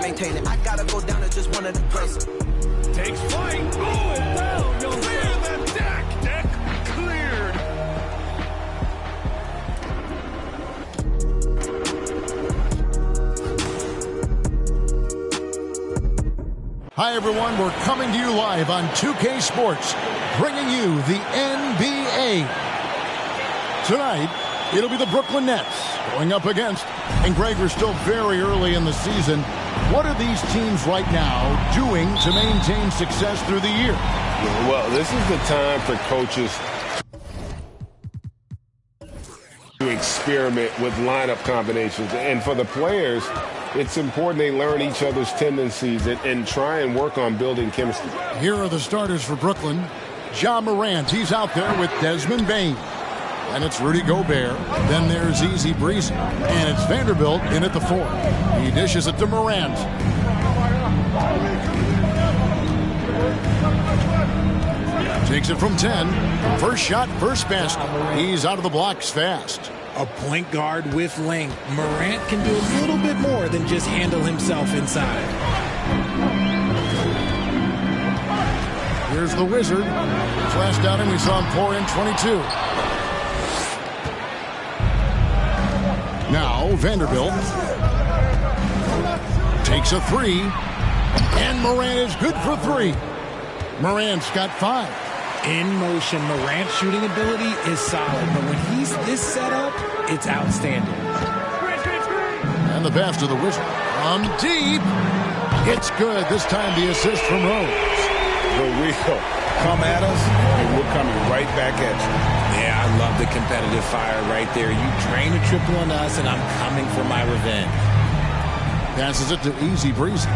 maintain it. I gotta go down to just one of the places. Takes flight. Going down. You'll clear the deck. Deck cleared. Hi, everyone. We're coming to you live on 2K Sports, bringing you the NBA. Tonight, it'll be the Brooklyn Nets going up against, and Greg, we're still very early in the season. What are these teams right now doing to maintain success through the year? Well, this is the time for coaches to experiment with lineup combinations. And for the players, it's important they learn each other's tendencies and try and work on building chemistry. Here are the starters for Brooklyn. Ja Morant, he's out there with Desmond Bane. And it's Rudy Gobert. Then there's Easy Breezy. And it's Vanderbilt in at the 4. He dishes it to Morant. Takes it from 10. First shot, first basket. He's out of the blocks fast. A point guard with length. Morant can do a little bit more than just handle himself inside. Here's the Wizard. Flashed out him. We saw him pour in 22. Now Vanderbilt takes a 3. And Morant is good for 3. Morant's got 5. In motion, Morant's shooting ability is solid, but when he's this set up, it's outstanding. And the pass to the Wizard. From deep. It's good. This time the assist from Rose. But we'll come at us, and we're coming right back at you. Yeah, I love the competitive fire right there. You drain a triple on us, and I'm coming for my revenge. Passes it to Easy Breezy.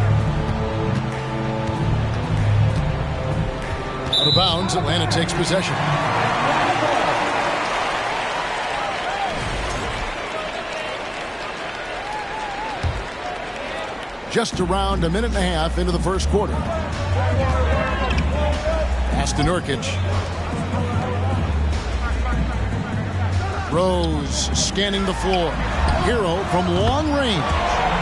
Out of bounds, Atlanta takes possession. Just around a minute and a half into the first quarter. Pass to Nurkic. Rose scanning the floor. Hero from long range.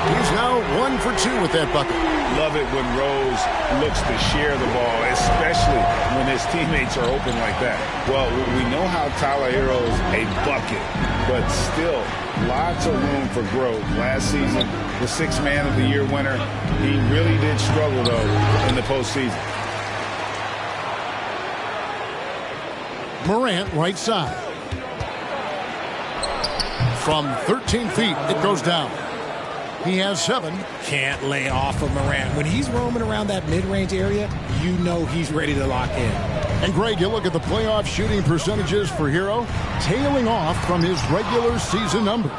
He's now 1 for 2 with that bucket. Love it when Rose looks to share the ball, especially when his teammates are open like that. Well, we know how Tyler Hero's a bucket, but still lots of room for growth. Last season, the 6th Man of the Year winner, he really did struggle, though, in the postseason. Morant, right side. From 13 feet, it goes down. He has 7. Can't lay off of Morant. When he's roaming around that mid-range area, you know he's ready to lock in. And Greg, you look at the playoff shooting percentages for Hero, tailing off from his regular season numbers.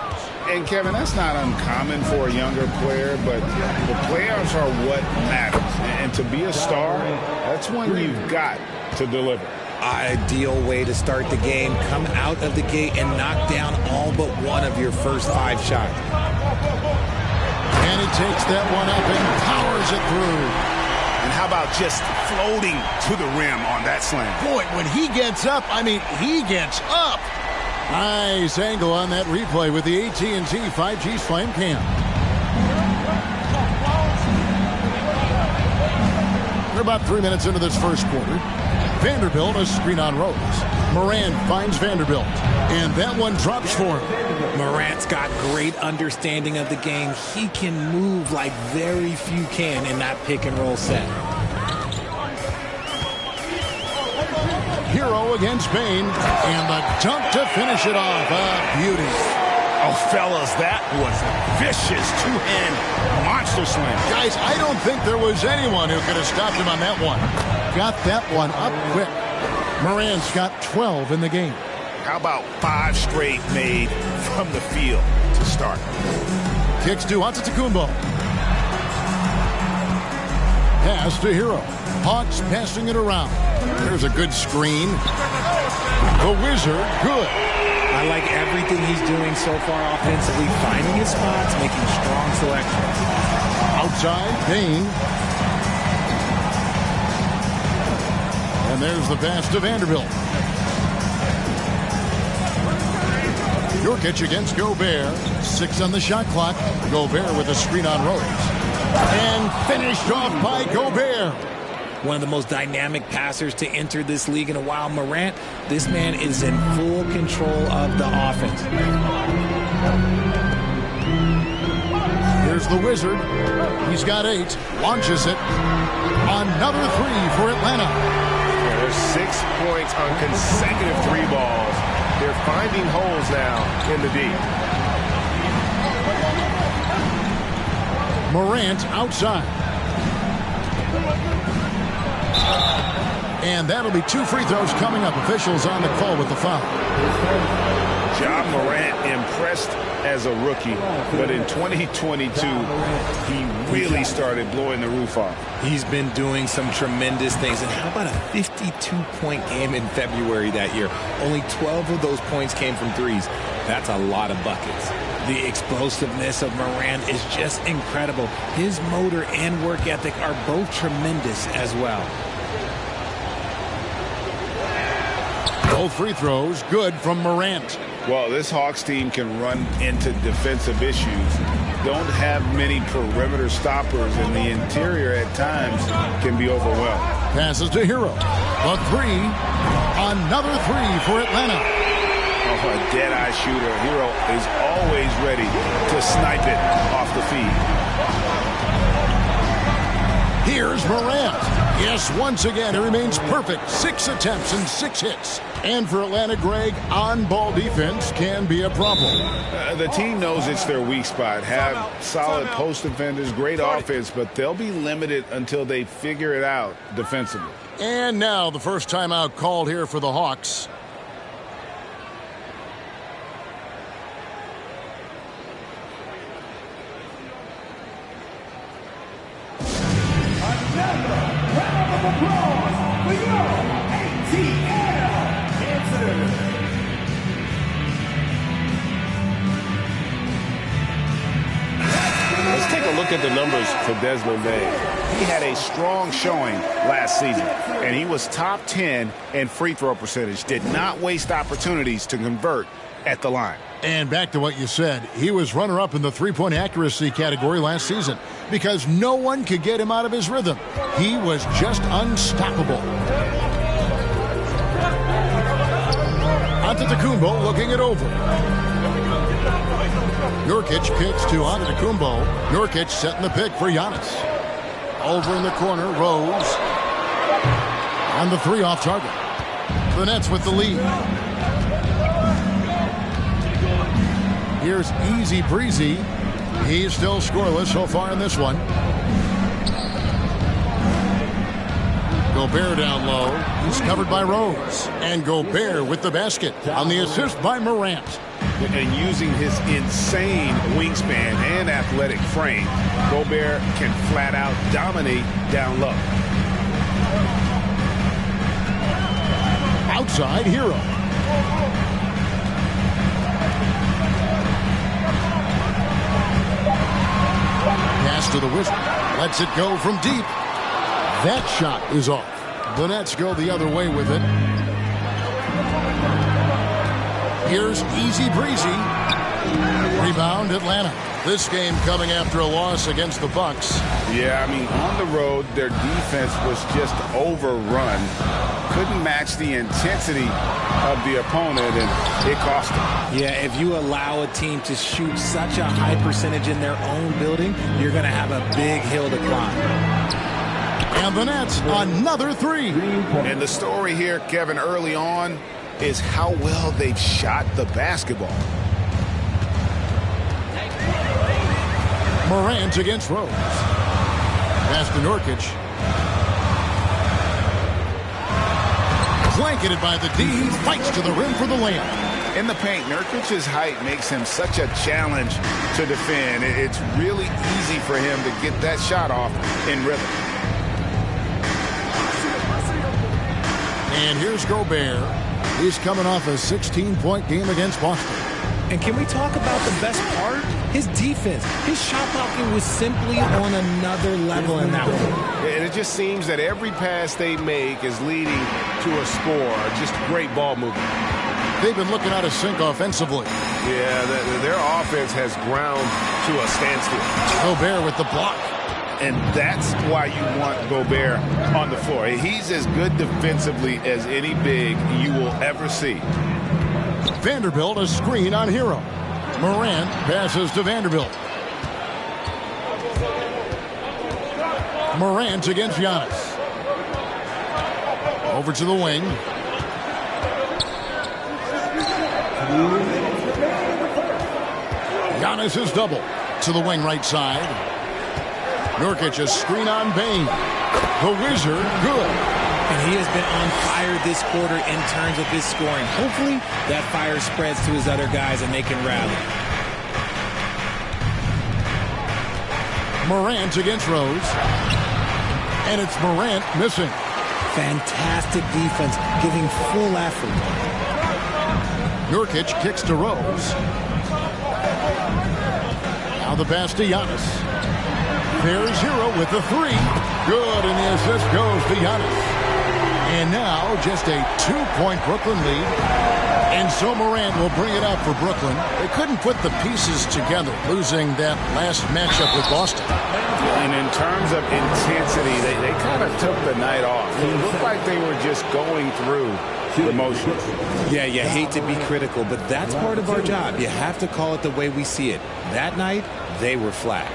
And Kevin, that's not uncommon for a younger player, but the playoffs are what matters. And to be a star, that's when you've got to deliver. Ideal way to start the game. Come out of the gate and knock down all but one of your first 5 shots. And he takes that one up and powers it through. And how about just floating to the rim on that slam? Boy, when he gets up, I mean, he gets up. Nice angle on that replay with the AT&T 5G Slam Cam. We're about 3 minutes into this first quarter. Vanderbilt, a screen on Rose. Morant finds Vanderbilt, and that one drops for him. Morant's got great understanding of the game. He can move like very few can in that pick-and-roll set. Hero against Bane, and the dunk to finish it off. A beauty. Oh, fellas, that was vicious two-hand monster slam. Guys, I don't think there was anyone who could have stopped him on that one. Got that one up quick. Morant's got 12 in the game. How about 5 straight made from the field to start? Kicks to Antetokounmpo. Pass to Hero. Hawks passing it around. There's a good screen. The Wizard, good. I like everything he's doing so far offensively, finding his spots, making strong selections. Outside, Bane. And there's the pass to Vanderbilt. Nurkic against Gobert. 6 on the shot clock. Gobert with a screen on Rose. And finished off by Gobert. One of the most dynamic passers to enter this league in a while. Morant, this man is in full control of the offense. Here's the Wizard. He's got 8. Launches it. Another 3 for Atlanta. There's 6 points on consecutive 3 balls. They're finding holes now in the D. Morant outside. And that'll be 2 free throws coming up. Officials on the call with the foul. Ja Morant impressed as a rookie, but in 2022, he really started blowing the roof off. He's been doing some tremendous things. And how about a 52-point game in February that year? Only 12 of those points came from threes. That's a lot of buckets. The explosiveness of Morant is just incredible. His motor and work ethic are both tremendous as well. Both free throws good from Morant. Well, this Hawks team can run into defensive issues. Don't have many perimeter stoppers, and the interior at times can be overwhelmed. Passes to Hero. A 3. Another 3 for Atlanta. Oh, a dead-eye shooter. Hero is always ready to snipe it off the feed. Here's Morant. Yes, once again, he remains perfect. 6 attempts and 6 hits. And for Atlanta, Greg, on-ball defense can be a problem. The team knows it's their weak spot. Have solid post defenders, great offense, but they'll be limited until they figure it out defensively. And now the first timeout called here for the Hawks. Let's take a look at the numbers for Desmond Bane. He had a strong showing last season, and he was top 10 in free throw percentage. Did not waste opportunities to convert at the line. And back to what you said, he was runner-up in the three-point accuracy category last season because no one could get him out of his rhythm. He was just unstoppable. Antetokounmpo looking it over. Nurkic kicks to Antetokounmpo. Nurkic setting the pick for Giannis. Over in the corner, Rose. And the 3 off target. The Nets with the lead. Here's Easy Breezy. He's still scoreless so far in this one. Gobert down low. He's covered by Rose. And Gobert with the basket on the assist by Morant. And using his insane wingspan and athletic frame, Gobert can flat out dominate down low. Outside, Hero. Pass to the Wizard. Lets it go from deep. That shot is off. The Nets go the other way with it. Here's Easy Breezy. Rebound, Atlanta. This game coming after a loss against the Bucks. Yeah, I mean, on the road, their defense was just overrun. Couldn't match the intensity of the opponent, and it cost them. Yeah, if you allow a team to shoot such a high percentage in their own building, you're going to have a big hill to climb. And the Nets, another 3. And the story here, Kevin, early on, is how well they've shot the basketball. Morant against Rose. Pass to Nurkic. Blanketed by the D. He fights to the rim for the layup. In the paint, Nurkic's height makes him such a challenge to defend. It's really easy for him to get that shot off in rhythm. And here's Gobert. He's coming off a 16-point game against Boston. And can we talk about the best part? His defense. His shot blocking was simply on another level in that one. And it just seems that every pass they make is leading to a score. Just great ball movement. They've been looking out of sync offensively. Yeah, their offense has ground to a standstill. Gobert with the block. And that's why you want Gobert on the floor. He's as good defensively as any big you will ever see. Vanderbilt, a screen on Hero. Morant passes to Vanderbilt. Morant against Giannis. Over to the wing. Giannis is double. To the wing right side. Nurkic, a screen on Bane. The Wizard, good. And he has been on fire this quarter in terms of his scoring. Hopefully, that fire spreads to his other guys and they can rally. Morant against Rose. And it's Morant missing. Fantastic defense, giving full effort. Nurkic kicks to Rose. Now the pass to Giannis. There's Hero with the three. Good, and the assist goes to Giannis. And now just a 2-point Brooklyn lead. And so Morant will bring it up for Brooklyn. They couldn't put the pieces together, losing that last matchup with Boston. And in terms of intensity, they kind of took the night off. It looked like they were just going through the motions. Yeah, you hate to be critical, but that's part of our job. You have to call it the way we see it. That night, they were flat.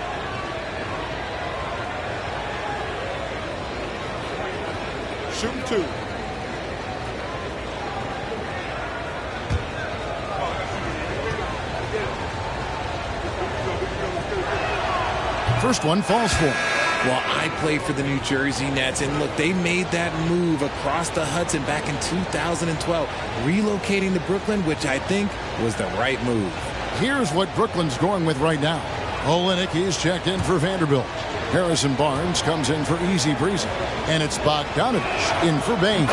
Shoot two. First one falls for him. Well, I played for the New Jersey Nets, and look, they made that move across the Hudson back in 2012, relocating to Brooklyn, which I think was the right move. Here's what Brooklyn's going with right now. Olynyk is checked in for Vanderbilt. Harrison Barnes comes in for easy breezy. And it's Bogdanovich in for Bane.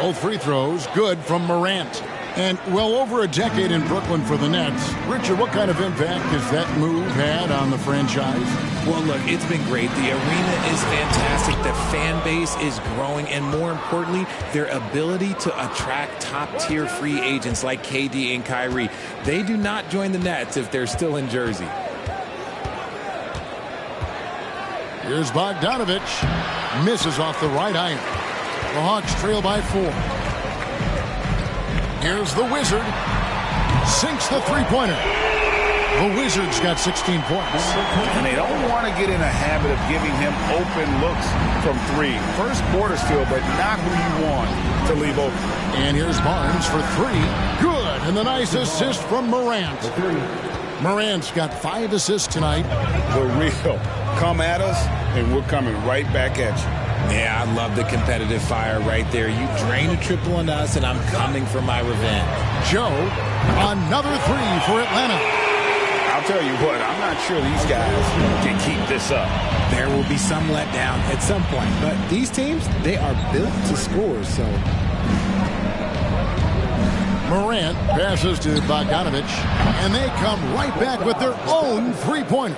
Both free throws good from Morant. And well over a decade in Brooklyn for the Nets. Richard, what kind of impact has that move had on the franchise? Well, look, it's been great. The arena is fantastic. The fan base is growing. And more importantly, their ability to attract top-tier free agents like KD and Kyrie. They do not join the Nets if they're still in Jersey. Here's Bogdanovich. Misses off the right iron. The Hawks trail by 4. Here's the Wizard. Sinks the three-pointer. The Wizards got 16 points. And they don't want to get in a habit of giving him open looks from three. First quarter still, but not who you want to leave open. And here's Barnes for 3. Good. And the nice assist from Morant. Morant's got 5 assists tonight. The real. Come at us, and we're coming right back at you. Yeah, I love the competitive fire right there. You drain a triple on us, and I'm coming for my revenge. Joe, another 3 for Atlanta. I'll tell you what, I'm not sure these guys can keep this up. There will be some letdown at some point, but these teams, they are built to score, so. Morant passes to Bogdanovich, and they come right back with their own three-pointer.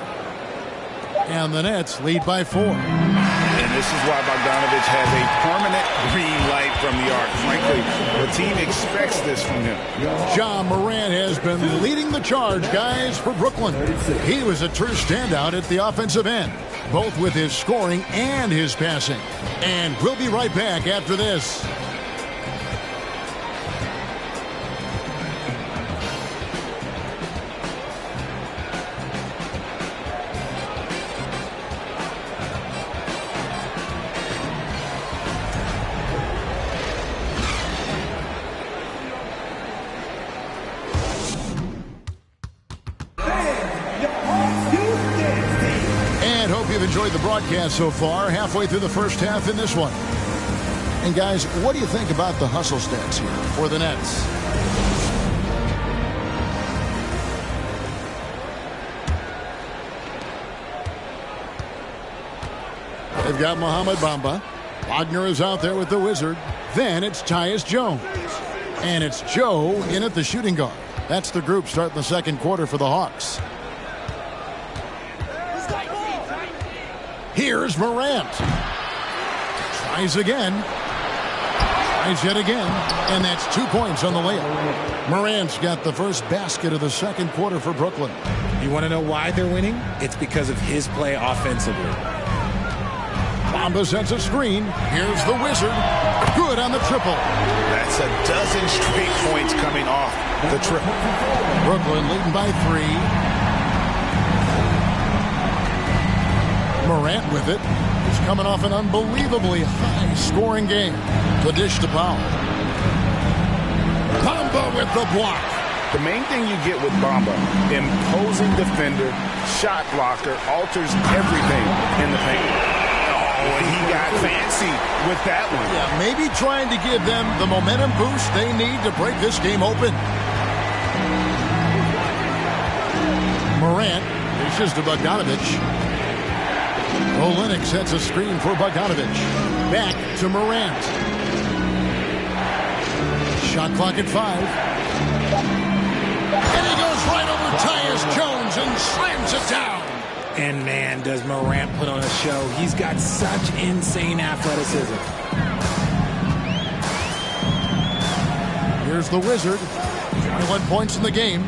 And the Nets lead by 4. And this is why Bogdanovich has a permanent green light from the arc. Frankly, the team expects this from him. Ja Morant has been leading the charge, guys, for Brooklyn. He was a true standout at the offensive end, both with his scoring and his passing. And we'll be right back after this. Enjoyed the broadcast so far, halfway through the first half in this one. And guys, what do you think about the hustle stats here for the Nets? They've got Mohamed Bamba. Wagner is out there with the Wizard. Then it's Tyus Jones. And it's Joe in at the shooting guard. That's the group starting the second quarter for the Hawks. Here's Morant. Tries again. Tries yet again. And that's 2 points on the layup. Morant's got the first basket of the second quarter for Brooklyn. You want to know why they're winning? It's because of his play offensively. Bamba sets a screen. Here's the Wizard. Good on the triple. That's a dozen straight points coming off the triple. Brooklyn leading by 3. Morant with it. He's coming off an unbelievably high-scoring game. The dish to Powell. Bamba with the block. The main thing you get with Bamba, imposing defender, shot blocker, alters everything in the paint. Oh, and he got fancy with that one. Yeah, maybe trying to give them the momentum boost they need to break this game open. Morant dishes to Bogdanovic. Olynyk sets a screen for Bogdanovic. Back to Morant. Shot clock at 5. And he goes right over Tyus Jones and slams it down. And man, does Morant put on a show. He's got such insane athleticism. Here's the Wizard. 21 points in the game.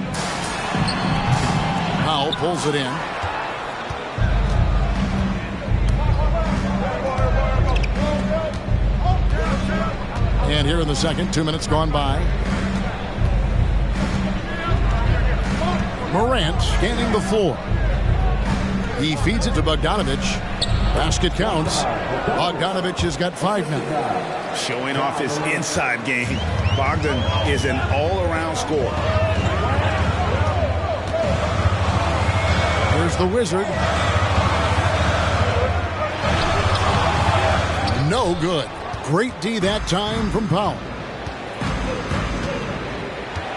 Powell pulls it in. And here in the second, 2 minutes gone by. Morant scanning the floor. He feeds it to Bogdanovic. Basket counts. Bogdanovic has got 5 now. Showing off his inside game. Bogdan is an all-around scorer. Here's the Wizard. No good. Great D that time from Powell.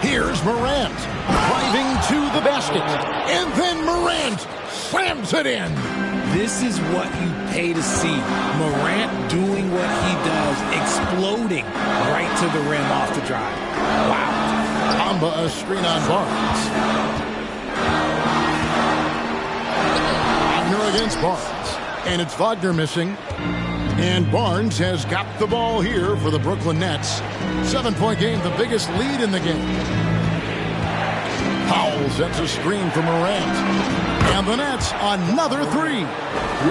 Here's Morant driving to the basket. And then Morant slams it in. This is what you pay to see. Morant doing what he does, exploding right to the rim off the drive. Wow. Bamba a screen on Barnes. Wagner against Barnes. And it's Wagner missing. And Barnes has got the ball here for the Brooklyn Nets. 7-point game, the biggest lead in the game. Powell sets a screen for Morant. And the Nets, another 3.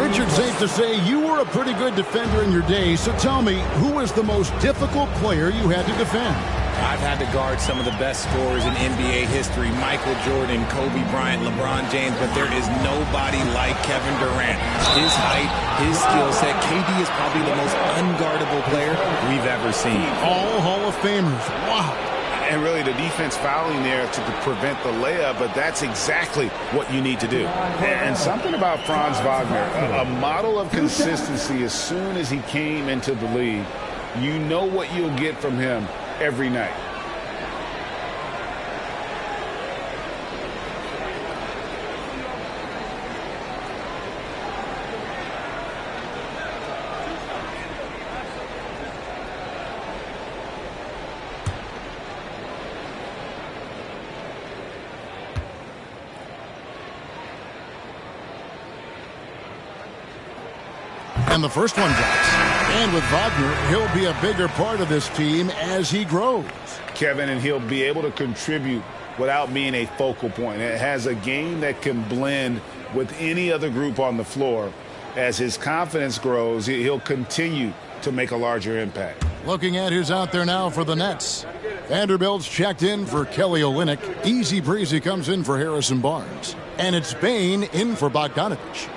Richard, safe to say you were a pretty good defender in your day. So tell me, who was the most difficult player you had to defend? I've had to guard some of the best scorers in NBA history. Michael Jordan, Kobe Bryant, LeBron James, but there is nobody like Kevin Durant. His height, his skill set. KD is probably the most unguardable player we've ever seen. All Hall of Famers. Wow. And really the defense fouling there to prevent the layup, but that's exactly what you need to do. And something about Franz Wagner, a model of consistency as soon as he came into the league. You know what you'll get from him every night. And the first one drops. And with Wagner, he'll be a bigger part of this team as he grows. Kevin, and he'll be able to contribute without being a focal point. It has a game that can blend with any other group on the floor. As his confidence grows, he'll continue to make a larger impact. Looking at who's out there now for the Nets. Vanderbilt's checked in for Kelly Olynyk. Easy breezy comes in for Harrison Barnes. And it's Bane in for Bogdanovic.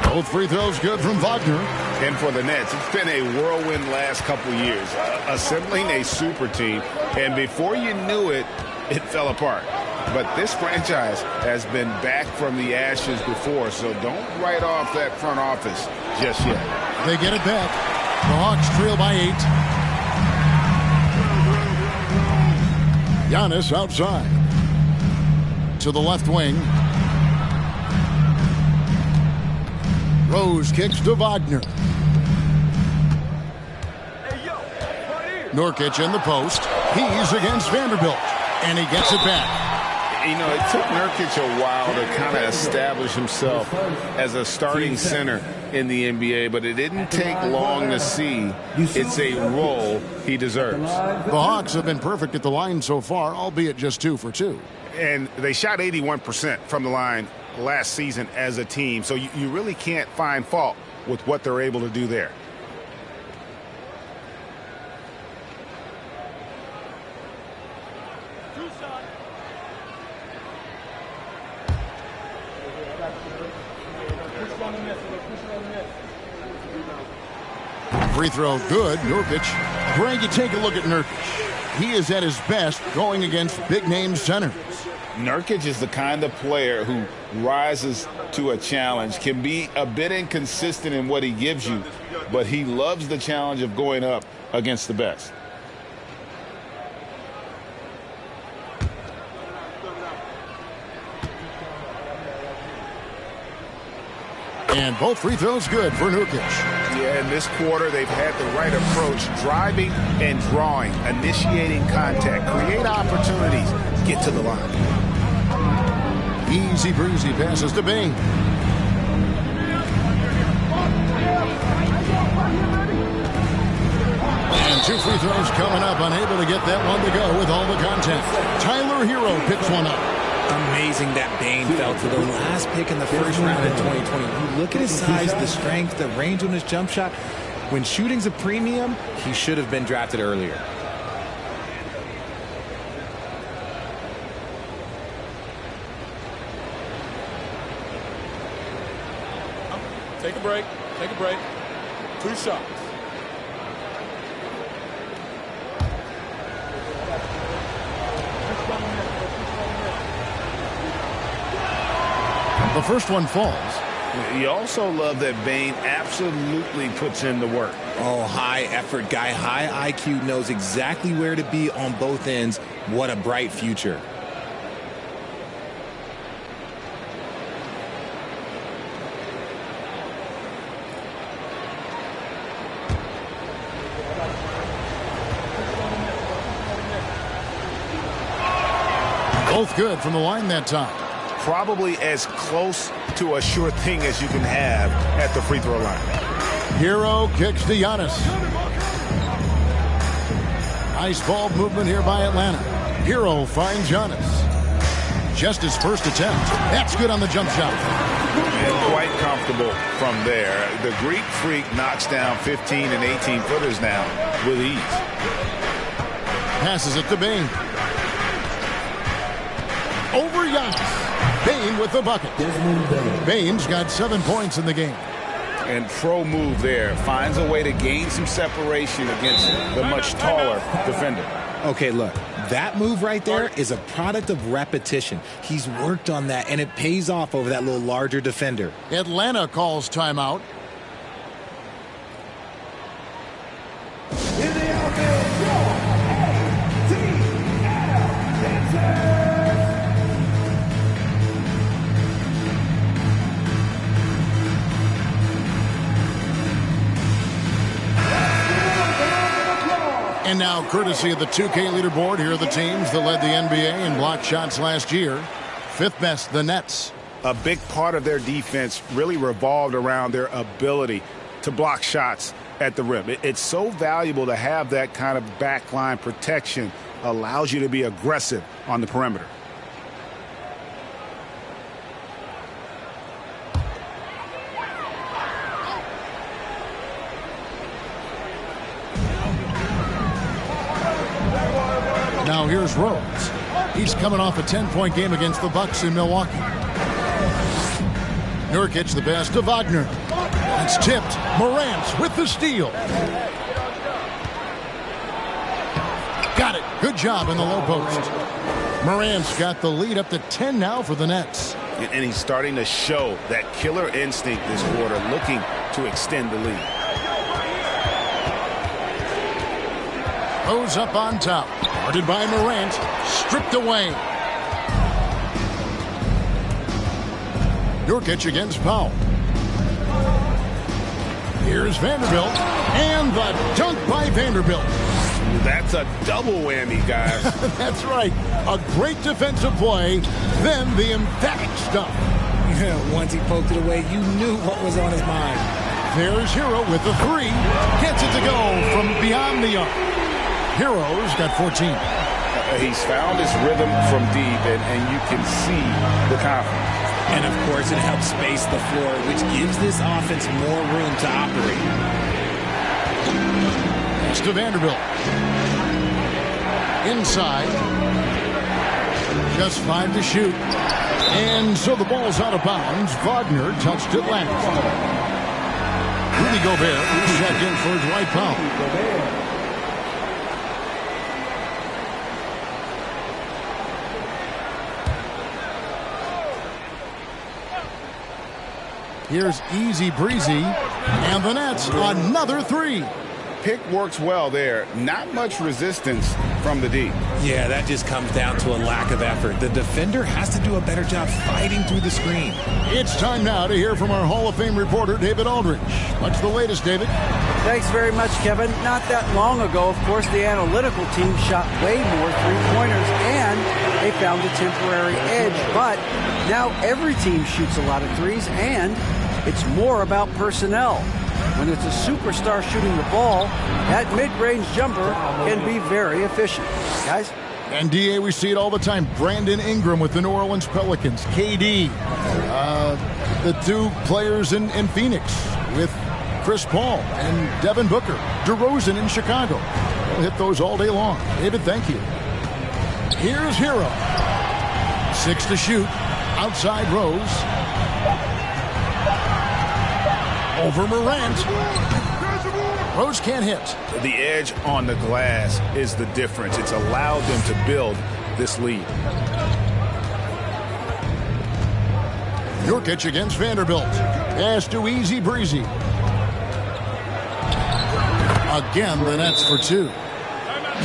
Both free throws good from Wagner. And for the Nets, it's been a whirlwind last couple years, assembling a super team. And before you knew it, it fell apart. But this franchise has been back from the ashes before, so don't write off that front office just yet. They get it back. The Hawks trail by 8. Giannis outside. To the left wing. Rose kicks to Wagner. Nurkic in the post. He's against Vanderbilt. And he gets it back. You know, it took Nurkic a while to kind of establish himself as a starting center in the NBA, but it didn't take long to see it's a role he deserves. The Hawks have been perfect at the line so far, albeit just 2 for 2. And they shot 81% from the line last season as a team, so you really can't find fault with what they're able to do there. Free throw good. Nurkic. Greg, you take a look at Nurkic. He is at his best going against big-name centers. Nurkic is the kind of player who rises to a challenge, can be a bit inconsistent in what he gives you, but he loves the challenge of going up against the best. And both free throws good for Nurkic. Yeah, in this quarter, they've had the right approach, driving and drawing, initiating contact, create opportunities, get to the line. Easy breezy passes to Bane. And two free throws coming up, unable to get that one to go with all the contact. Tyler Hero picks one up. Amazing that Bane fell to the last pick in the first round in 2020. You look at his size, the strength, the range on his jump shot. When shooting's a premium, he should have been drafted earlier. Take a break. Take a break. 2 shots. The first one falls. You also love that Bane absolutely puts in the work. Oh, high effort guy, high IQ, knows exactly where to be on both ends. What a bright future. Both good from the line that time. Probably as close to a sure thing as you can have at the free throw line. Hero kicks to Giannis. Nice ball movement here by Atlanta. Hero finds Giannis. Just his first attempt. That's good on the jump shot. And quite comfortable from there. The Greek Freak knocks down 15 and 18 footers now with ease. Passes it to Bane. Over Giannis. Bane with the bucket. Bane's got 7 points in the game. And pro move there. Finds a way to gain some separation against the much taller defender. Okay, look, that move right there is a product of repetition. He's worked on that, and it pays off over that little larger defender. Atlanta calls timeout. And now, courtesy of the 2K leaderboard, here are the teams that led the NBA in block shots last year. 5th best, the Nets. A big part of their defense really revolved around their ability to block shots at the rim. It's so valuable to have that kind of backline protection. Allows you to be aggressive on the perimeter. Now here's Rose. He's coming off a 10-point game against the Bucks in Milwaukee. Nurkic the pass to Wagner. It's tipped. Morant with the steal. Got it. Good job in the low post. Morant's got the lead up to 10 now for the Nets. And he's starting to show that killer instinct this quarter, looking to extend the lead. Rose up on top. Guarded by Morant. Stripped away. Nurkic against Powell. Here's Vanderbilt. And the dunk by Vanderbilt. That's a double whammy, guys. That's right. A great defensive play, then the emphatic stuff. Yeah, once he poked it away, you knew what was on his mind. There's Hero with the 3. Gets it to go from beyond the arc. Hero's got 14. He's found his rhythm from deep, and you can see the confidence. And, of course, it helps space the floor, which gives this offense more room to operate. It's to Vanderbilt. Inside. Just 5 to shoot. And so the ball's out of bounds. Wagner touched it last. Rudy Gobert will check in for Dwight Powell. Here's Easy Breezy, and the Nets another 3. Pick works well there. Not much resistance from the D. Yeah, that just comes down to a lack of effort. The defender has to do a better job fighting through the screen. It's time now to hear from our Hall of Fame reporter, David Aldridge. What's the latest, David? Thanks very much, Kevin. Not that long ago, of course, the analytical team shot way more three-pointers, and they found a temporary edge. But now every team shoots a lot of threes, and it's more about personnel. When it's a superstar shooting the ball, that mid-range jumper can be very efficient. Guys? And DA, we see it all the time. Brandon Ingram with the New Orleans Pelicans. KD. The 2 players in Phoenix with Chris Paul and Devin Booker. DeRozan in Chicago. We'll hit those all day long. David, thank you. Here's Hero. 6 to shoot. Outside Rose. Over Morant. Rose can't hit. The edge on the glass is the difference. It's allowed them to build this lead. Nurkic against Vanderbilt. Pass to Easy Breezy. Again, the Nets for 2.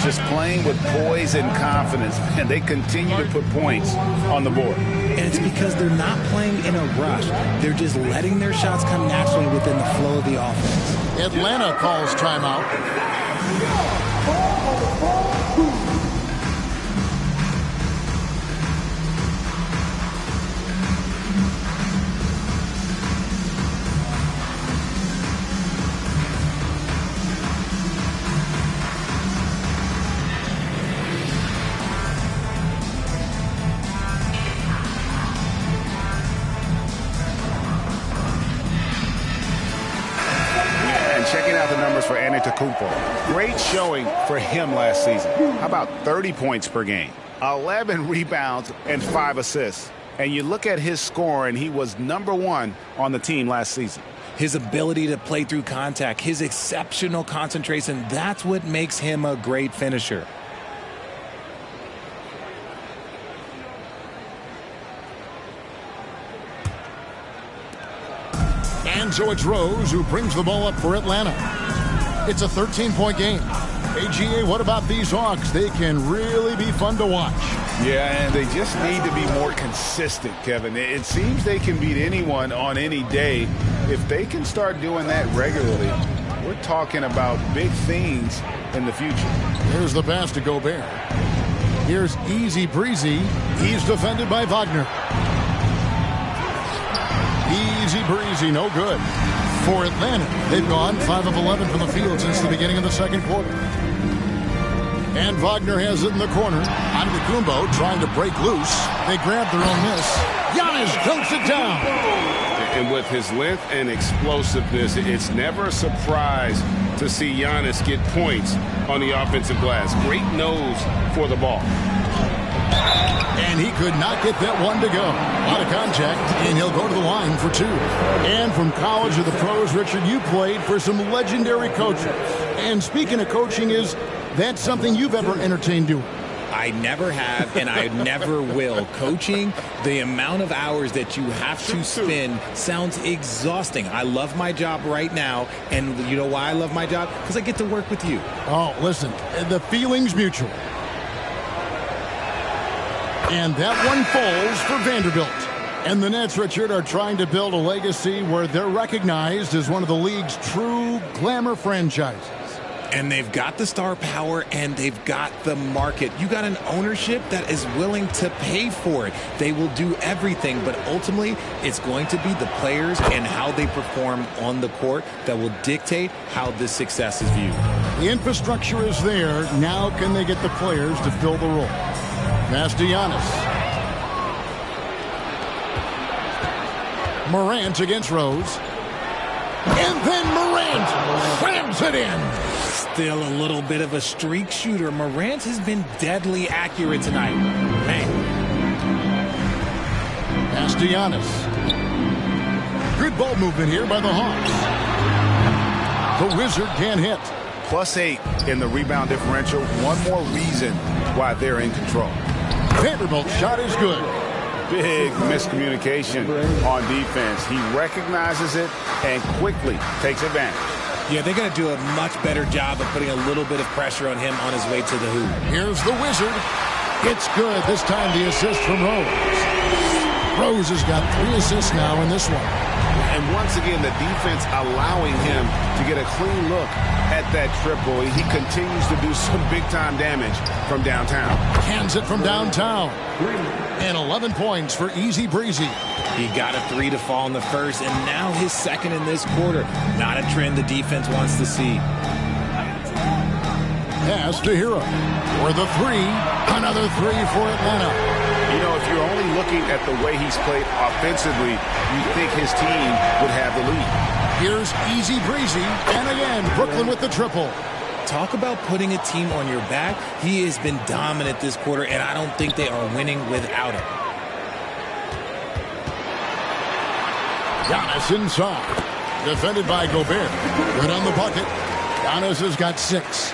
Just playing with poise and confidence, and they continue to put points on the board. And it's because they're not playing in a rush. They're just letting their shots come naturally within the flow of the offense. Atlanta calls timeout. Checking out the numbers for Antetokounmpo. Great showing for him last season. How about 30 points per game, 11 rebounds, and 5 assists? And you look at his score, and he was #1 on the team last season. His ability to play through contact, his exceptional concentration, that's what makes him a great finisher. And so it's Rose who brings the ball up for Atlanta. It's a 13-point game. AGA, what about these Hawks? They can really be fun to watch. Yeah, and they just need to be more consistent, Kevin. It seems they can beat anyone on any day. If they can start doing that regularly, we're talking about big things in the future. Here's the pass to Gobert. Here's Easy Breezy. He's defended by Wagner. Easy Breezy, no good. For Atlanta, they've gone 5 of 11 from the field since the beginning of the second quarter. And Wagner has it in the corner. Antetokounmpo trying to break loose. They grab their own miss. Giannis dunks it down. And with his length and explosiveness, it's never a surprise to see Giannis get points on the offensive glass. Great nose for the ball. And he could not get that one to go. Out of contact, and he'll go to the line for 2. And from college to the pros, Richard, you played for some legendary coaches. And speaking of coaching, that's something you've ever entertained doing? I never have, and I never will. Coaching, the amount of hours that you have to spend sounds exhausting. I love my job right now, and you know why I love my job? Because I get to work with you. Oh, listen, the feeling's mutual. And that one falls for Vanderbilt. And the Nets, Richard, are trying to build a legacy where they're recognized as one of the league's true glamour franchises. And they've got the star power, and they've got the market. You got an ownership that is willing to pay for it. They will do everything, but ultimately, it's going to be the players and how they perform on the court that will dictate how this success is viewed. The infrastructure is there. Now can they get the players to fill the role? Pass to Giannis. Morant against Rose. And then Morant slams it in. Still a little bit of a streak shooter. Morant has been deadly accurate tonight. Man. Pass to Giannis. Good ball movement here by the Hawks. The Wizard can't hit. +8 in the rebound differential. One more reason why they're in control. Vanderbilt's shot is good. Big miscommunication on defense. He recognizes it and quickly takes advantage. Yeah, they're going to do a much better job of putting a little bit of pressure on him on his way to the hoop. Here's the Wizard. It's good. This time the assist from Rose. Rose has got 3 assists now in this one. And once again, the defense allowing him to get a clean look at that triple. He continues to do some big-time damage from downtown. Cans it from downtown. And 11 points for Easy Breezy. He got a 3 to fall in the first, and now his second in this quarter. Not a trend the defense wants to see. Pass to Hero. For the 3. Another 3 for Atlanta. You know, if you're only looking at the way he's played offensively, you think his team would have the lead. Here's Easy Breezy. And again, Brooklyn with the triple. Talk about putting a team on your back. He has been dominant this quarter, and I don't think they are winning without him. Giannis inside. Defended by Gobert. Good on the bucket. Giannis has got 6.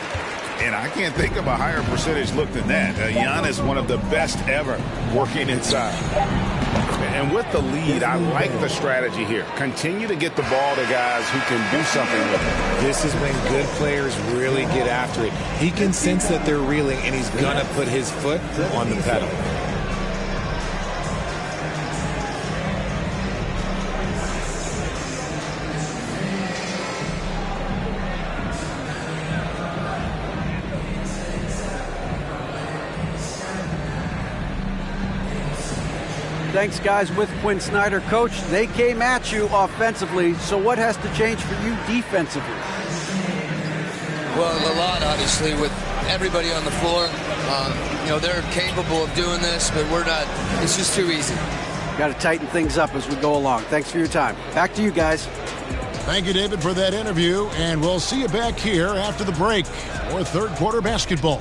And I can't think of a higher percentage look than that. Giannis, one of the best ever working inside. And with the lead, I like the strategy here. Continue to get the ball to guys who can do something with it. This is when good players really get after it. He can sense that they're reeling, and he's going to put his foot on the pedal. Thanks, guys, with Quinn Snyder. Coach, they came at you offensively, so what has to change for you defensively? Well, a lot, obviously, with everybody on the floor. You know, they're capable of doing this, but we're not. It's just too easy. Got to tighten things up as we go along. Thanks for your time. Back to you guys. Thank you, David, for that interview, and we'll see you back here after the break for third quarter basketball.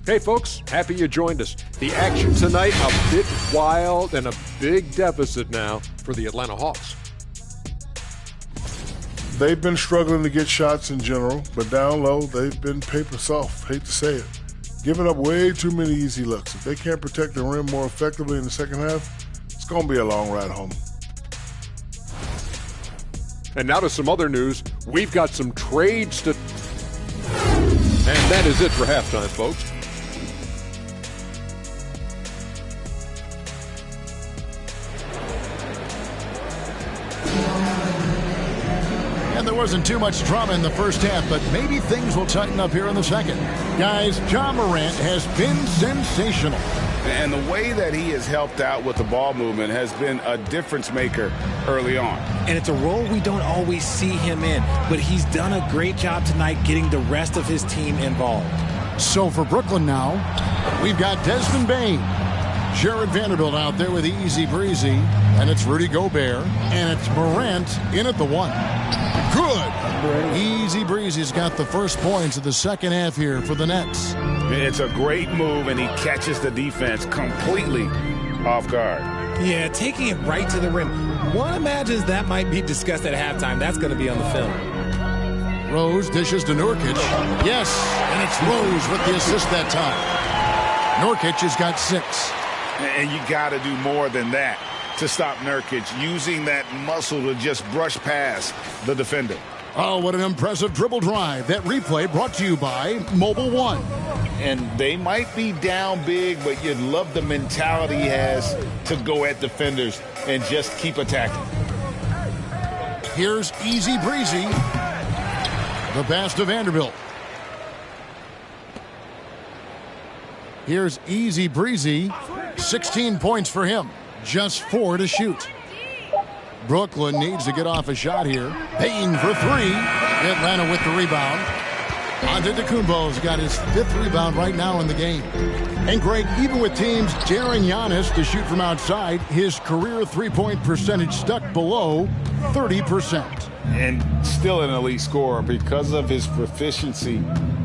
Hey folks, happy you joined us. The action tonight a bit wild and a big deficit now for the Atlanta Hawks. They've been struggling to get shots in general, but down low they've been paper soft, hate to say it. Giving up way too many easy looks. If they can't protect the rim more effectively in the second half, it's going to be a long ride home. And now to some other news. We've got some trades to... And that is it for halftime, folks. There wasn't too much drama in the first half, but maybe things will tighten up here in the second. Guys, Ja Morant has been sensational. And the way that he has helped out with the ball movement has been a difference maker early on. And it's a role we don't always see him in, but he's done a great job tonight getting the rest of his team involved. So for Brooklyn now, we've got Desmond Bane, Jared Vanderbilt out there with Easy Breezy, and it's Rudy Gobert, and it's Morant in at the 1. Good. Easy Breezy's got the first points of the second half here for the Nets. It's a great move, and he catches the defense completely off guard. Yeah, taking it right to the rim. One imagines that might be discussed at halftime. That's going to be on the film. Rose dishes to Nurkic. Yes, and it's Rose with the assist that time. Nurkic has got 6. And you got to do more than that to stop Nurkic, using that muscle to just brush past the defender. Oh, what an impressive dribble drive. That replay brought to you by Mobile One. And they might be down big, but you'd love the mentality he has to go at defenders and just keep attacking. Here's Easy Breezy. The pass to Vanderbilt. Here's Easy Breezy. 16 points for him. Just 4 to shoot. Brooklyn needs to get off a shot here. Payne for 3. Atlanta with the rebound. Antetokounmpo's got his 5th rebound right now in the game. And Greg, even with teams daring Giannis to shoot from outside, his career three-point percentage stuck below 30%. And still an elite scorer because of his proficiency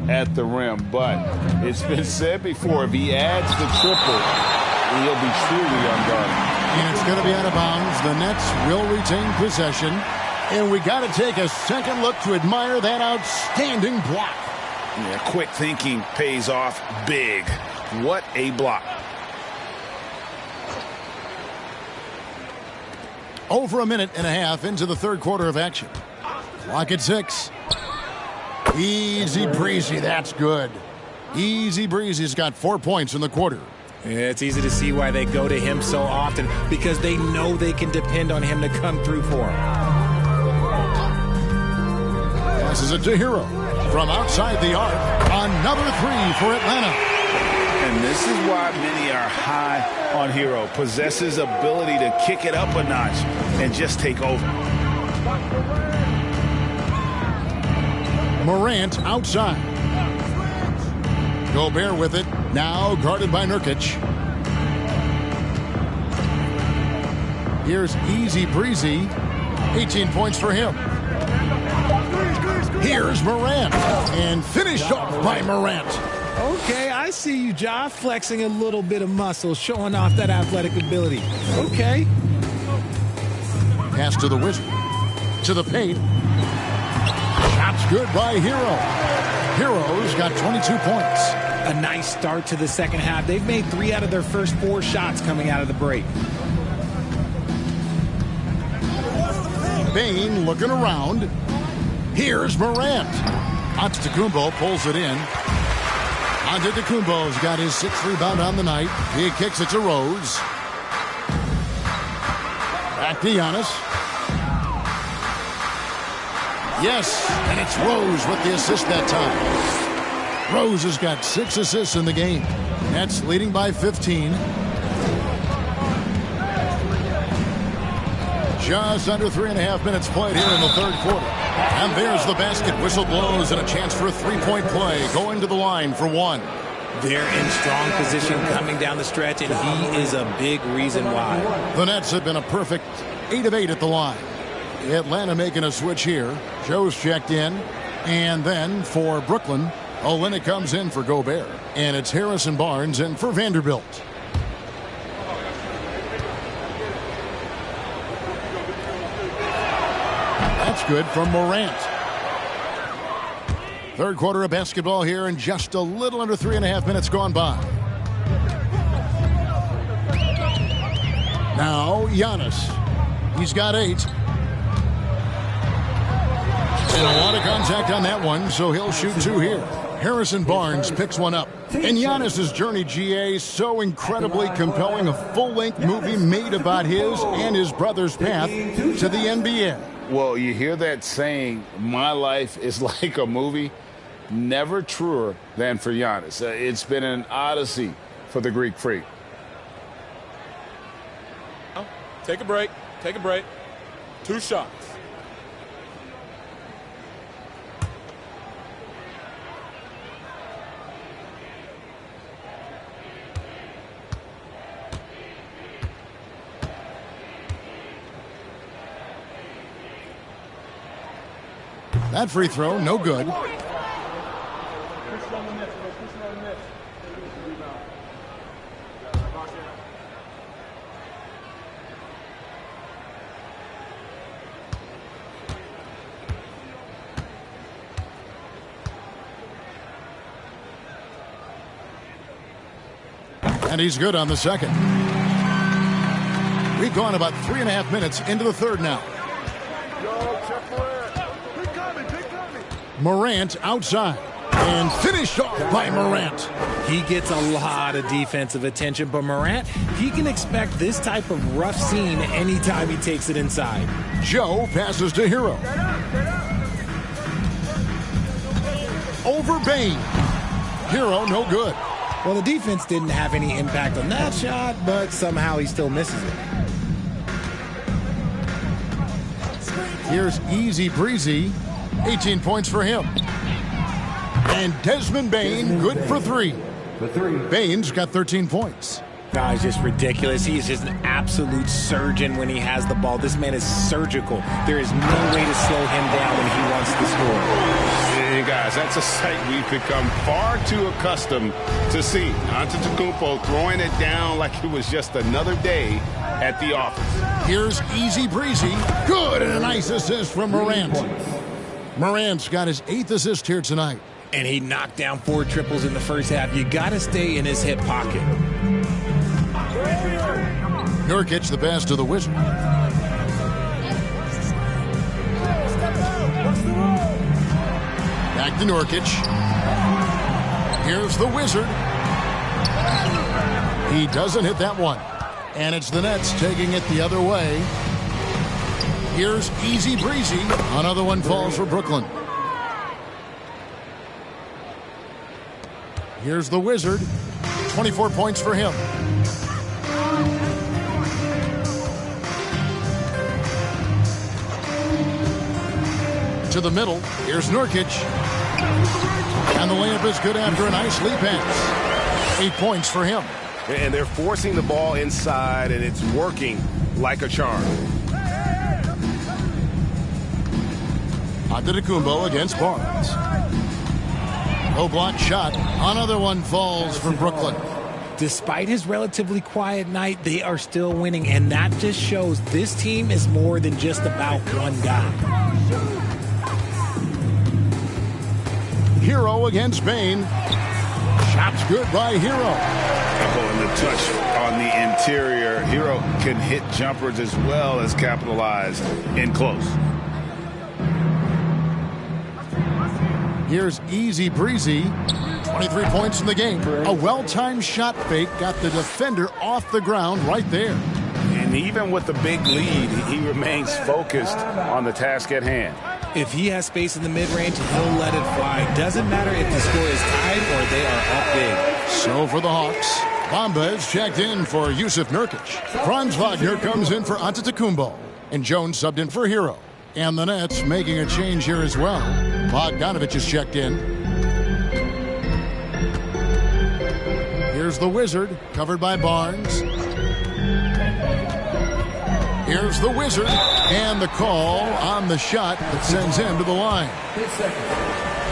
at the rim. But it's been said before, if he adds the triple, he'll be truly unguarded. And it's going to be out of bounds. The Nets will retain possession. And we got to take a second look to admire that outstanding block. Yeah, quick thinking pays off big. What a block. Over a minute and a half into the third quarter of action. Clock at 6. Easy breezy, that's good. Easy breezy's got 4 points in the quarter. Yeah, it's easy to see why they go to him so often, because they know they can depend on him to come through for them. Passes it to Hero. From outside the arc, another 3 for Atlanta. And this is why many are high on Hero. Possesses ability to kick it up a notch and just take over. Morant outside. Gobert with it. Now guarded by Nurkic. Here's easy breezy. 18 points for him. Here's Morant. And finished off by Morant. Okay, I see you, Ja, flexing a little bit of muscle, showing off that athletic ability. Okay. Pass to the Wizard. To the paint. Shot's good by Hero. Hero's got 22 points. A nice start to the second half. They've made 3 out of their first 4 shots coming out of the break. Bane looking around. Here's Morant. Antetokounmpo pulls it in. Antetokounmpo's got his 6th rebound on the night. He kicks it to Rose. Back to Giannis. Yes, and it's Rose with the assist that time. Rose has got 6 assists in the game. Nets leading by 15. Just under 3.5 minutes played here in the third quarter. And there's the basket. Whistle blows and a chance for a 3-point play. Going to the line for 1. They're in strong position coming down the stretch, and he is a big reason why. The Nets have been a perfect 8 of 8 at the line. Atlanta making a switch here. Joe's checked in. And then for Brooklyn, Olynyk comes in for Gobert. And it's Harrison Barnes in for Vanderbilt. That's good from Morant. Third quarter of basketball here, and just a little under 3.5 minutes gone by. Now Giannis. He's got 8. And a lot of contact on that one, so he'll shoot 2 here. Harrison Barnes picks one up. And Giannis' journey, GA, so incredibly compelling. A full-length movie made about his and his brother's path to the NBA. Well, you hear that saying, my life is like a movie. Never truer than for Giannis. It's been an odyssey for the Greek freak. Take a break. Take a break. 2 shots. That free throw, no good. And he's good on the second. We've gone about 3.5 minutes into the third now. Morant outside. And finished off by Morant. He gets a lot of defensive attention, but Morant, he can expect this type of rough scene anytime he takes it inside. Joe passes to Hero. Over Bane. Hero, no good. Well, the defense didn't have any impact on that shot, but somehow he still misses it. Here's easy breezy. 18 points for him. And Desmond Bain, good for 3. Bain's got 13 points. No, it's just ridiculous. He is just an absolute surgeon when he has the ball. This man is surgical. There is no way to slow him down when he wants to score. And guys, that's a sight we've become far too accustomed to see. Antetokounmpo throwing it down like it was just another day at the office. Here's Easy Breezy. Good, and a nice assist from Morant. Morant's got his 8th assist here tonight. And he knocked down 4 triples in the first half. You got to stay in his hip pocket. Nurkic the pass to the Wizard. Back to Nurkic. Here's the Wizard. He doesn't hit that one. And it's the Nets taking it the other way. Here's Easy Breezy. Another one falls for Brooklyn. Here's the Wizard. 24 points for him. To the middle. Here's Nurkic. And the layup is good after a nice lead pass. 8 points for him. And they're forcing the ball inside, and it's working like a charm. Antetokounmpo against Barnes. Low block shot. Another one falls for Brooklyn. Despite his relatively quiet night, they are still winning, and that just shows this team is more than just about one guy. Hero against Bain. Shot's good by Hero. And the touch on the interior. Hero can hit jumpers as well as capitalize in close. Here's Easy Breezy. 23 points in the game. A well-timed shot fake got the defender off the ground right there. And even with the big lead, he remains focused on the task at hand. If he has space in the mid-range, he'll let it fly. Doesn't matter if the score is tied or they are up big. So for the Hawks, Bamba is checked in for Yusuf Nurkic. Franz Wagner comes in for Antetokounmpo. And Jones subbed in for Hero. And the Nets making a change here as well. Bogdanovich is checked in. Here's the Wizard, covered by Barnes. Here's the Wizard, and the call on the shot that sends him to the line.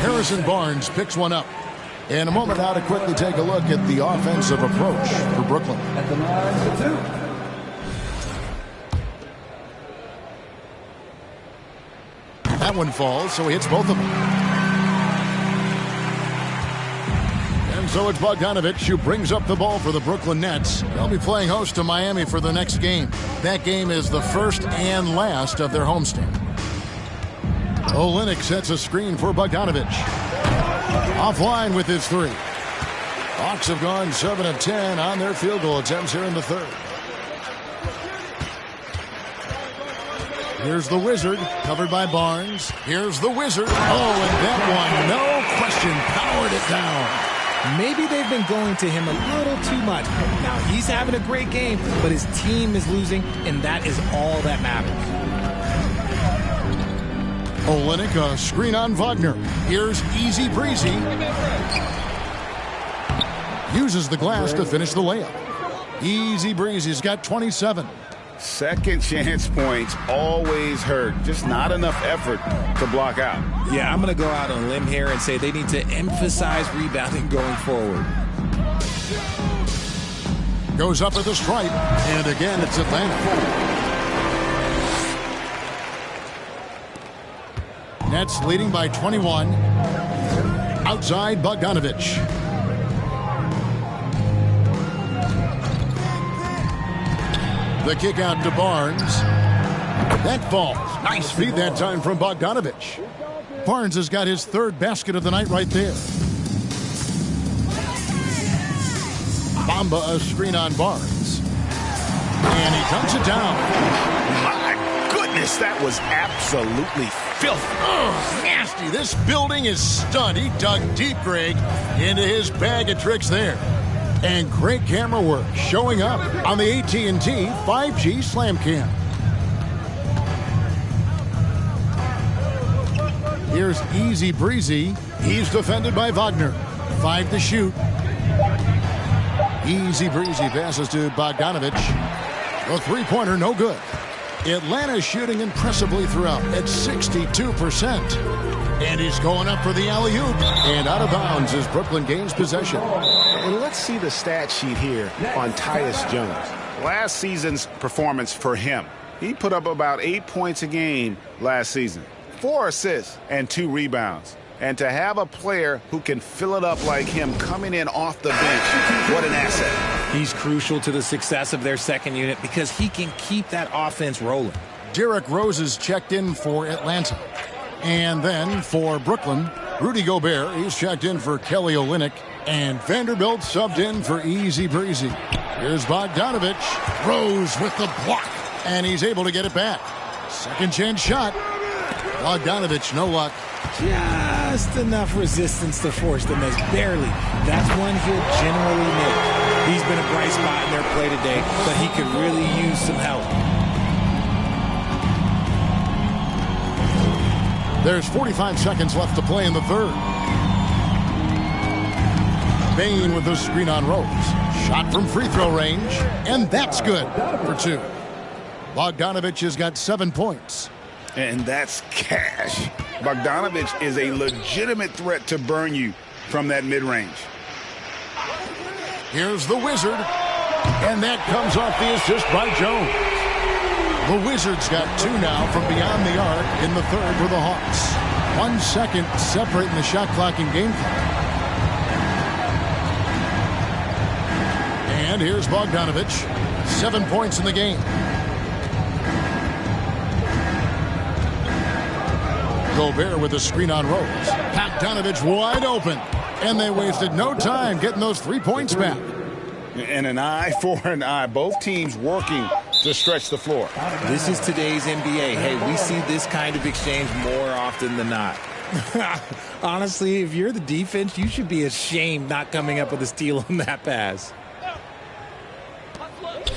Harrison Barnes picks one up. In a moment now to quickly take a look at the offensive approach for Brooklyn. At the line for 2. That one falls, so he hits both of them. And so it's Bogdanovich who brings up the ball for the Brooklyn Nets. They'll be playing host to Miami for the next game. That game is the first and last of their homestand. Olynyk sets a screen for Bogdanovich. Offline with his 3. Hawks have gone 7 of 10 on their field goal attempts here in the third. Here's the Wizard, covered by Barnes. Here's the Wizard. Oh, and that one, no question, powered it down. Maybe they've been going to him a little too much. Now, he's having a great game, but his team is losing, and that is all that matters. Olynyk, a screen on Wagner. Here's Easy Breezy. Uses the glass to finish the layup. Easy Breezy's got 27. Second chance points always hurt. Just not enough effort to block out. Yeah, I'm going to go out on a limb here and say they need to emphasize rebounding going forward. Goes up at the stripe, and again it's Atlanta. Nets leading by 21. Outside Bogdanovich. The kick out to Barnes. That falls. Nice feed that time from Bogdanovich. Barnes has got his 3rd basket of the night right there. Bamba, a screen on Barnes. And he dunks it down. My goodness, that was absolutely filthy. Oh, nasty. This building is stunned. He dug deep, Greg, into his bag of tricks there. And great camera work showing up on the AT&T 5G Slam Cam. Here's Easy Breezy. He's defended by Wagner. 5 to shoot. Easy Breezy passes to Bogdanovich. The three-pointer, no good. Atlanta shooting impressively throughout at 62%. And he's going up for the alley-oop. And out of bounds as Brooklyn gains possession. And let's see the stat sheet here on Tyus Jones. Last season's performance for him. He put up about 8 points a game last season. 4 assists and 2 rebounds. And to have a player who can fill it up like him coming in off the bench, what an asset. He's crucial to the success of their second unit because he can keep that offense rolling. Derrick Rose is checked in for Atlanta. And then for Brooklyn, Rudy Gobert, he's checked in for Kelly Olynyk. And Vanderbilt subbed in for Easy Breezy. Here's Bogdanovich. Rose with the block. And he's able to get it back. Second chance shot. Bogdanovich, no luck. Just enough resistance to force the miss. Barely. That's one he'll generally make. He's been a bright spot in their play today, but he could really use some help. There's 45 seconds left to play in the third. Bane with the screen on Rose. Shot from free throw range, and that's good for 2. Bogdanovich has got 7 points. And that's cash. Bogdanovich is a legitimate threat to burn you from that mid-range. Here's the Wizard, and that comes off the assist by Jones. The Wizards got 2 now from beyond the arc in the third for the Hawks. 1 second separating the shot clock and game clock. And here's Bogdanovich. 7 points in the game. Gobert with the screen on Rose. Bogdanovich wide open. And they wasted no time getting those 3 points back. And an eye for an eye. Both teams working to stretch the floor. This is today's NBA. Hey, we see this kind of exchange more often than not. Honestly, if you're the defense, you should be ashamed not coming up with a steal on that pass.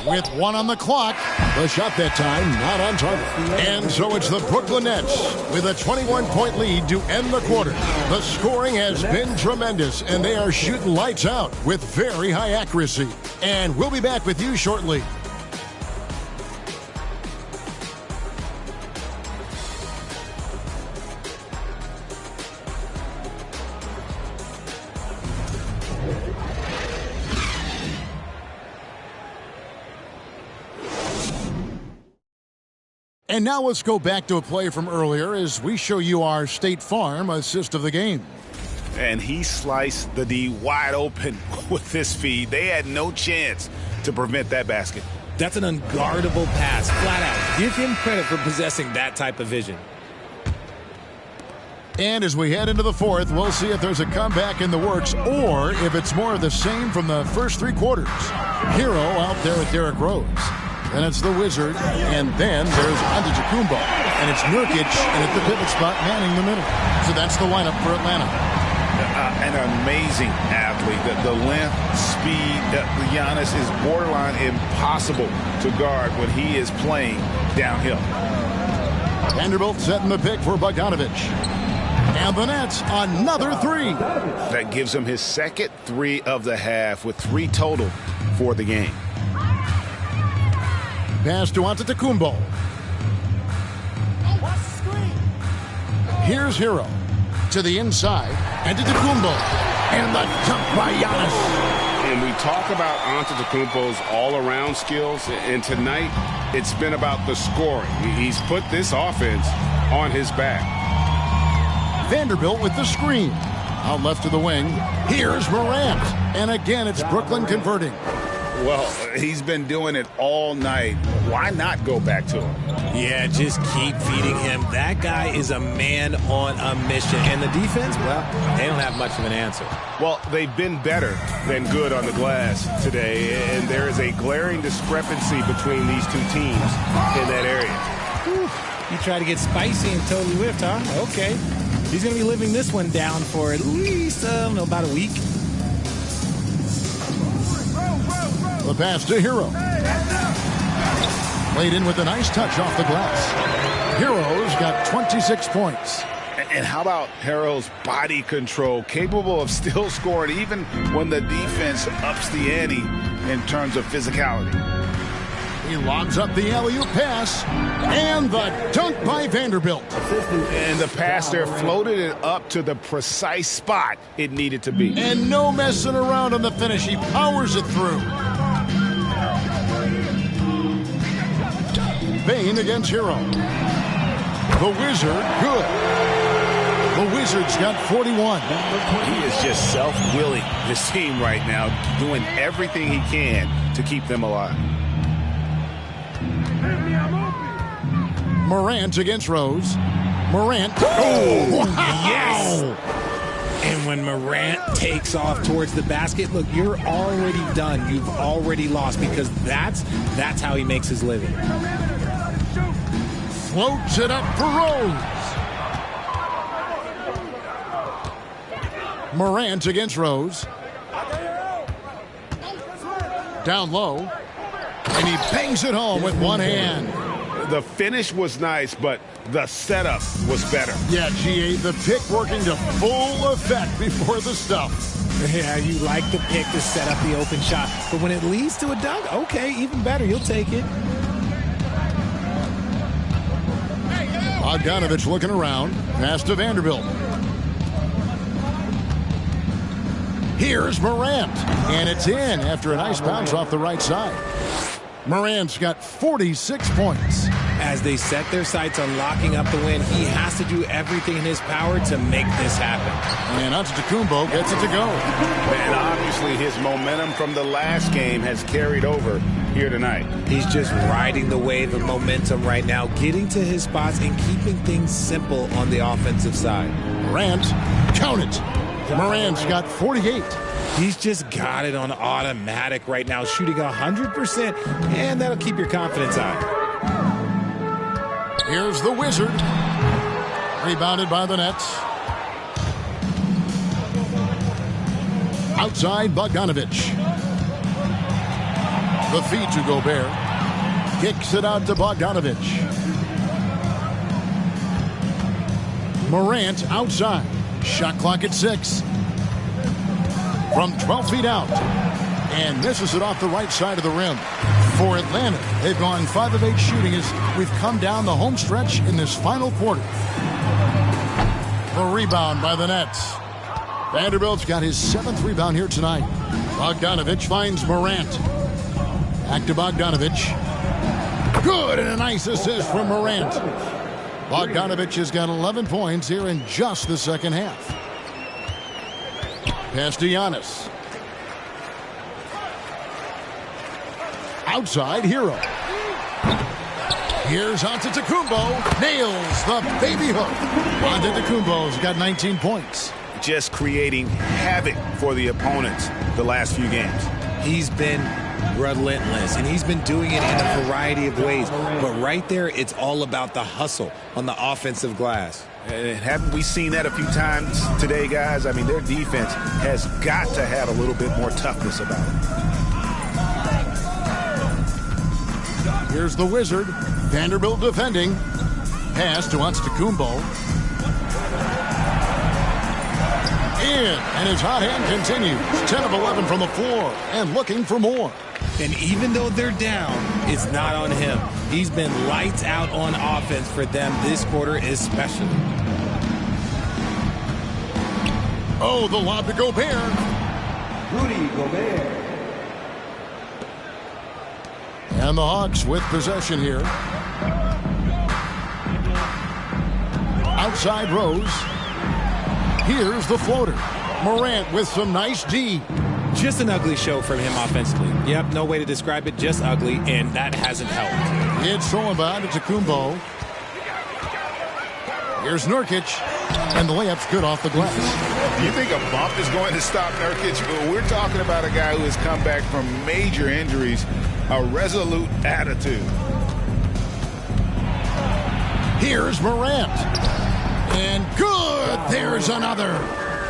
With 1 on the clock, the shot that time not on target. And so it's the Brooklyn Nets with a 21-point lead to end the quarter. The scoring has been tremendous, and they are shooting lights out with very high accuracy. And we'll be back with you shortly. And now let's go back to a play from earlier as we show you our State Farm assist of the game. And he sliced the D wide open with this feed. They had no chance to prevent that basket. That's an unguardable pass, flat out. Give him credit for possessing that type of vision. And as we head into the fourth, we'll see if there's a comeback in the works or if it's more of the same from the first 3 quarters. Hero out there with Derrick Rose. Then it's the Wizard, and then there's Antetokounmpo. And it's Nurkic, and at the pivot spot, manning the middle. So that's the lineup for Atlanta. An amazing athlete. The length, speed, Giannis is borderline impossible to guard when he is playing downhill. Vanderbilt setting the pick for Bogdanovich. And the Nets, another 3. That gives him his second 3 of the half with 3 total for the game. Pass to Antetokounmpo. Here's Hero to the inside. Antetokounmpo. And the dunk by Giannis. And we talk about Antetokounmpo's all-around skills, and tonight it's been about the scoring. He's put this offense on his back. Vanderbilt with the screen. Out left to the wing. Here's Morant. And again, it's Brooklyn converting. Well, he's been doing it all night. Why not go back to him? Yeah, just keep feeding him. That guy is a man on a mission. And the defense, well, they don't have much of an answer. Well, they've been better than good on the glass today, and there is a glaring discrepancy between these 2 teams in that area. Whew. You try to get spicy and totally whiffed, huh? Okay. He's going to be living this one down for at least, about a week. The pass to Hero. Played in with a nice touch off the glass. Hero's got 26 points. And how about Harrell's body control, capable of still scoring even when the defense ups the ante in terms of physicality. He lobs up the alley-oop pass, and the dunk by Vanderbilt. And the pass there floated it up to the precise spot it needed to be. And no messing around on the finish. He powers it through. Bane against Hero. The Wizard, good. The Wizards got 41. He is just self-willing, this team right now, doing everything he can to keep them alive. Morant against Rose. Morant. Oh, wow. Yes! And when Morant takes off towards the basket, look, you're already done. You've already lost, because that's how he makes his living. Floats it up for Rose. Morant against Rose. Down low. And he bangs it home with one hand. The finish was nice, but the setup was better. Yeah, GA, the pick working to full effect before the stuff. Yeah, you like the pick to set up the open shot. But when it leads to a dunk, okay, even better. You'll take it. Bogdanovich looking around. Pass to Vanderbilt. Here's Morant. And it's in after a nice bounce off the right side. Morant's got 46 points. As they set their sights on locking up the win, he has to do everything in his power to make this happen. And Antetokounmpo gets it to go. And obviously his momentum from the last game has carried over here tonight. He's just riding the wave of momentum right now, getting to his spots and keeping things simple on the offensive side. Morant, count it. Morant's got 48. He's just got it on automatic right now, shooting 100%, and that'll keep your confidence high. Here's the Wizard. Rebounded by the Nets. Outside, Bogdanovich. The feed to Gobert. Kicks it out to Bogdanovich. Morant outside. Shot clock at 6. From 12 feet out. And misses it off the right side of the rim. For Atlanta, they've gone 5 of 8 shooting as we've come down the home stretch in this final quarter. A rebound by the Nets. Vanderbilt's got his 7th rebound here tonight. Bogdanovich finds Morant. Back to Bogdanovich. Good, and a nice assist from Morant. Bogdanovich has got 11 points here in just the second half. Pass to Giannis. Outside, Hero. Here's Antetokounmpo. Nails the baby hook. Antetokounmpo's got 19 points. Just creating havoc for the opponents the last few games. He's been relentless, and he's been doing it in a variety of ways. But right there, it's all about the hustle on the offensive glass. And haven't we seen that a few times today, guys? I mean, their defense has got to have a little bit more toughness about it. Here's the Wizard. Vanderbilt defending. Pass to Antetokounmpo. In, and his hot hand continues. 10 of 11 from the floor and looking for more. And even though they're down, it's not on him. He's been lights out on offense for them this quarter especially. Oh, the lob to Gobert. Rudy Gobert. And the Hawks with possession here. Outside Rose. Here's the floater. Morant with some nice D. Just an ugly show from him offensively. Yep, no way to describe it, just ugly, and that hasn't helped. It's thrown by Antetokounmpo. Here's Nurkic, and the layup's good off the glass. You think a bump is going to stop Nurkic? We're talking about a guy who has come back from major injuries, a resolute attitude. Here's Morant. And good! There's another.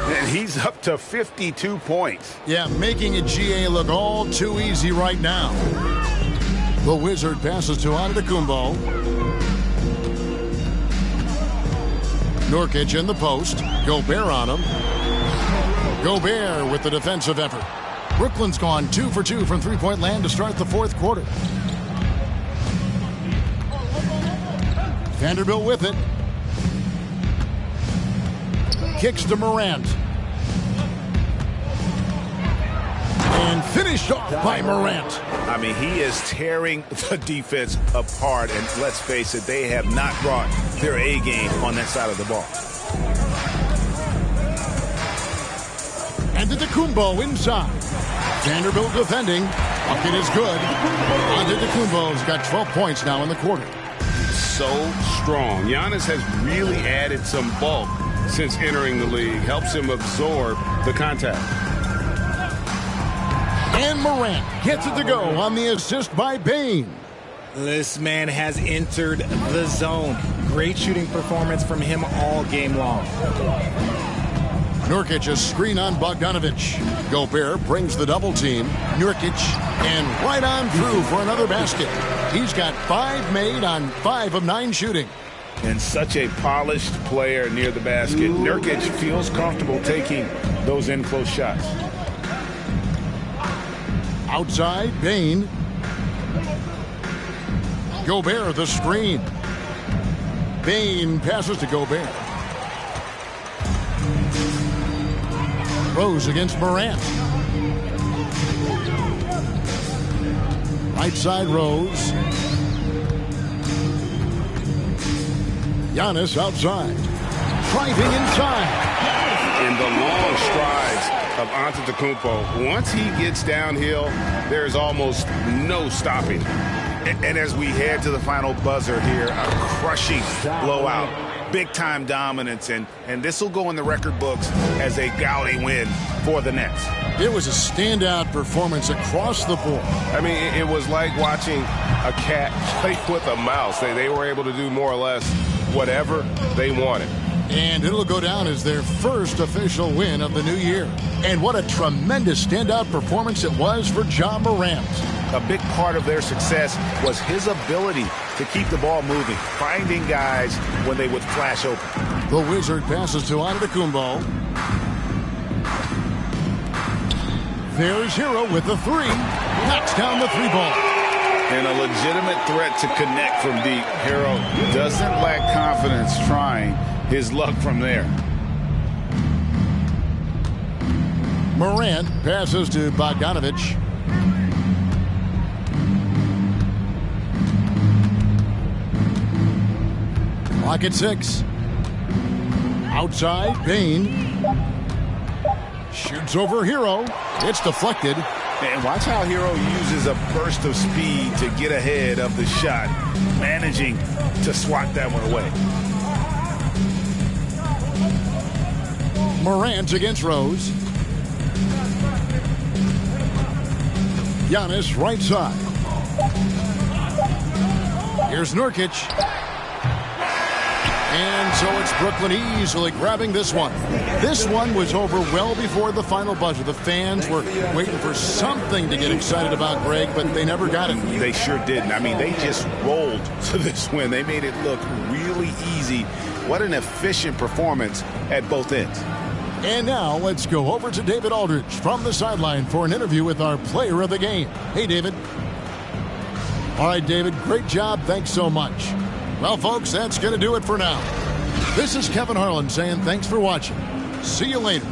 And he's up to 52 points. Yeah, making a GA look all too easy right now. The Wizard passes to Antetokounmpo. Nurkic in the post. Gobert on him. Gobert with the defensive effort. Brooklyn's gone 2 for 2 from three-point land to start the fourth quarter. Vanderbilt with it. Kicks to Morant. And finished off by Morant. I mean, he is tearing the defense apart. And let's face it, they have not brought their A game on that side of the ball. Antetokounmpo inside. Vanderbilt defending. Bucket is good. Antetokounmpo's got 12 points now in the quarter. So strong. Giannis has really added some bulk since entering the league. Helps him absorb the contact. And Morant gets it to go on the assist by Bane. This man has entered the zone. Great shooting performance from him all game long. Nurkic a screen on Bogdanovic. Gobert brings the double team. Nurkic and right on through for another basket. He's got 5 made on 5 of 9 shooting. And such a polished player near the basket. Nurkic feels comfortable taking those in-close shots. Outside, Bane. Gobert the screen. Bane passes to Gobert. Rose against Morant. Right side Rose. Giannis outside. Driving inside. In the long strides of Antetokounmpo, once he gets downhill, there's almost no stopping. And as we head to the final buzzer here, a crushing blowout, big-time dominance, and this will go in the record books as a gaudy win for the Nets. It was a standout performance across the board. I mean, it was like watching a cat play with a mouse. They were able to do more or less whatever they wanted. And it'll go down as their first official win of the new year. And what a tremendous standout performance it was for Ja Morant. A big part of their success was his ability to keep the ball moving, finding guys when they would flash open. The Wizard passes to Antetokounmpo. There's Hero with the 3. Knocks down the 3-ball. And a legitimate threat to connect from deep. Hero doesn't lack confidence trying his luck from there. Morant passes to Bogdanovic. Clock at 6. Outside, Bane. Shoots over Hero. It's deflected. And watch how Hero uses a burst of speed to get ahead of the shot, managing to swat that one away. Morant against Rose. Giannis right side. Here's Nurkic. And so it's Brooklyn easily grabbing this one. This one was over well before the final buzzer. The fans were waiting for something to get excited about, Greg, but they never got it. They sure didn't. I mean, they just rolled to this win. They made it look really easy. What an efficient performance at both ends. And now let's go over to David Aldridge from the sideline for an interview with our player of the game. Hey, David. All right, David, great job. Thanks so much. Well, folks, that's going to do it for now. This is Kevin Harlan saying thanks for watching. See you later.